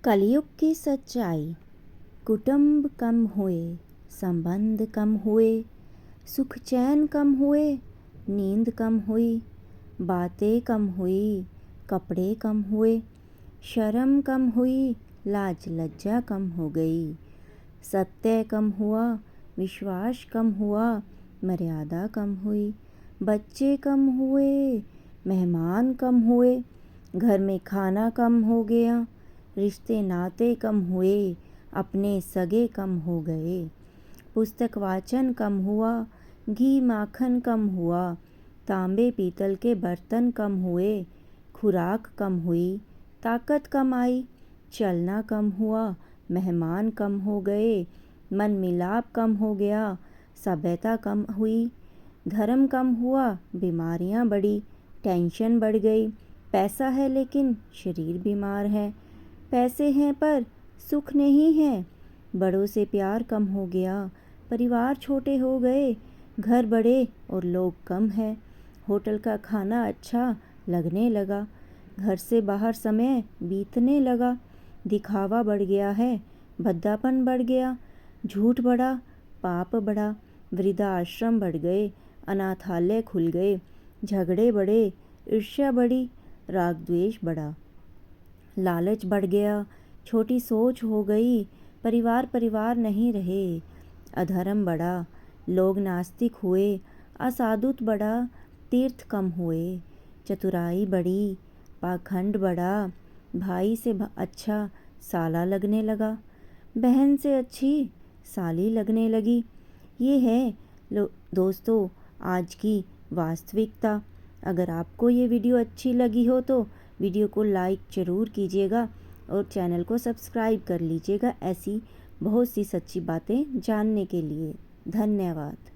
कलयुग की सच्चाई। कुटुंब कम हुए, संबंध कम हुए, सुख चैन कम हुए, नींद कम हुई, बातें कम हुई, कपड़े कम हुए, शर्म कम हुई, लाज लज्जा कम हो गई, सत्य कम हुआ, विश्वास कम हुआ, मर्यादा कम हुई, बच्चे कम हुए, मेहमान कम हुए, घर में खाना कम हो गया, रिश्ते नाते कम हुए, अपने सगे कम हो गए, पुस्तक वाचन कम हुआ, घी माखन कम हुआ, तांबे पीतल के बर्तन कम हुए, खुराक कम हुई, ताकत कम आई, चलना कम हुआ, मेहमान कम हो गए, मन मिलाप कम हो गया, सभ्यता कम हुई, धर्म कम हुआ, बीमारियां बढ़ी, टेंशन बढ़ गई, पैसा है लेकिन शरीर बीमार है, पैसे हैं पर सुख नहीं है, बड़ों से प्यार कम हो गया, परिवार छोटे हो गए, घर बड़े और लोग कम है, होटल का खाना अच्छा लगने लगा, घर से बाहर समय बीतने लगा, दिखावा बढ़ गया है, भद्दापन बढ़ गया, झूठ बढ़ा, पाप बढ़ा, वृद्धाश्रम बढ़ गए, अनाथालय खुल गए, झगड़े बढ़े, ईर्ष्या बढ़ी, राग द्वेष बढ़ा, लालच बढ़ गया, छोटी सोच हो गई, परिवार परिवार नहीं रहे, अधर्म बढ़ा, लोग नास्तिक हुए, असाधुत बढ़ा, तीर्थ कम हुए, चतुराई बढ़ी, पाखंड बढ़ा, भाई से अच्छा साला लगने लगा, बहन से अच्छी साली लगने लगी। ये है दोस्तों आज की वास्तविकता। अगर आपको ये वीडियो अच्छी लगी हो तो वीडियो को लाइक ज़रूर कीजिएगा और चैनल को सब्सक्राइब कर लीजिएगा ऐसी बहुत सी सच्ची बातें जानने के लिए। धन्यवाद।